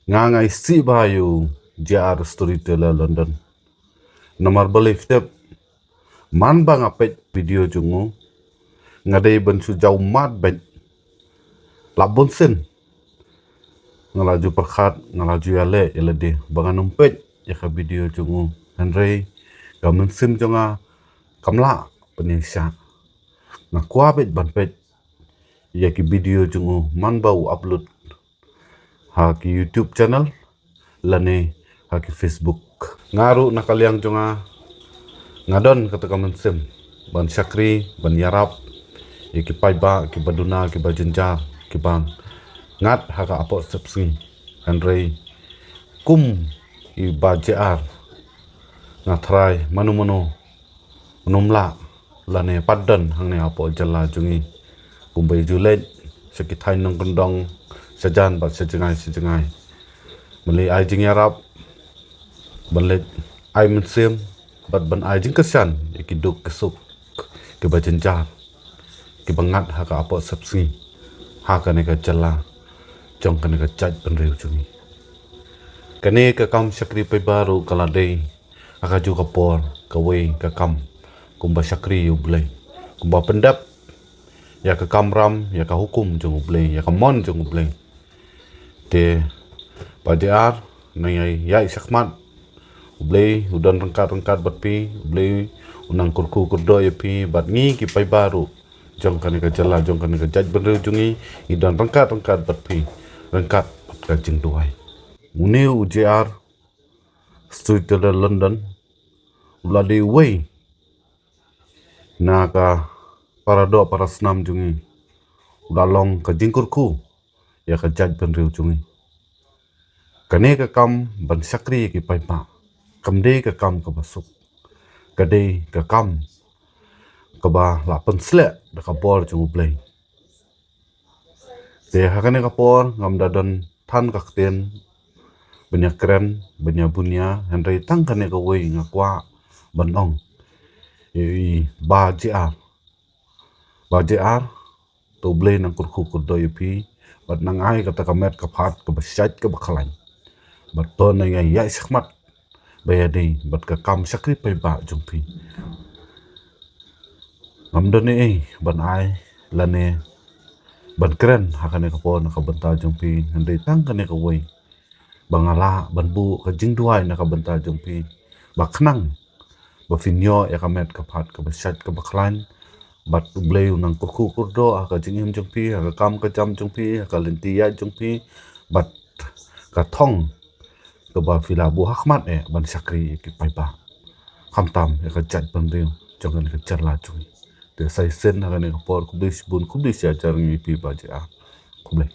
ngangai si bayu JR Storyteller London. Nomor beli step man bang apet video jungu ngadai bensu jauh mat ben labon sen ngalaju perkhat ngalaju yale de bangan umpet ya ka video jungu Henry gamen sim jonga kamla penisha ngakwa bet ban pet ya ki video jungu man bau upload ha ki YouTube channel lane ha ki Facebook ngaru nakaliang jonga ngadon kata kamen sim ban syakri ban yarap ya ki paiba ki baduna ki bajenjar ki bang ngat haka apot sepsi Henry kum i bajar ngatrai manu menumla lane padan hangne apo jala jungi kumbai julet sekitai nong kendong sajan bat sejengai meli ai jing yarap balet ai mensim bat ban ai jing kesan ikiduk kesuk ke bajenjar ki bangat haka apo sepsi haka ne ka jala jong kane ka chat penriu jungi kane ka kam syakri pe baru kalade aka ju kapor kawe ka kam kumba syakri yu blai kumba pendap ya ka kamram ya ka hukum jung blai ya ka mon jung blai te pajar nai ya sakmat blai udan rengkat batpi blai unang kurku kurdo ya pi bat ngi ki pai baru jong kane ka jala jong kane ka jaj penriu jungi idan rengkat batpi rengkat ka jing duai Uniu JR Storyteller London uladi way naga parado para senam jungi udalong ke jingkurku ya ke jaj penriu jungi kane ke kam ban syakri ki paipa kamde ke kam ke basuk kade ke kam ke ba la pensle de kapor jungu play de hakane kapor ngam dadon than kakten banyak keren banyak bunya Henry tang kane ka way ngakwa banong i ba JR to blay nang kurku kurdo yupi bat nang ai kata kamet kapat ka basyat ka bakhalan bat to na ya sakmat bayade bat ka kam sakri pai ba jumpi ngamdone ban ai lane ban keren hakane kapon ka benta jumpi Henry tang kane ka way bangala banbu ka jingduai na ka benta jumpi baknang bafinyo ya kamet kapat ka basyat ka baklan bat blay unang kurku kurdo ka jingim jumpi ka kam ka jam jumpi ka lentia jumpi bat ka thong ka ba fila bu hakmat ban syakri ki paiba khamtam ya ka jat banriu jangan ka charla chung te sai sen ha ne ka por kublis bun kublis ya charngi pi ba ja kublai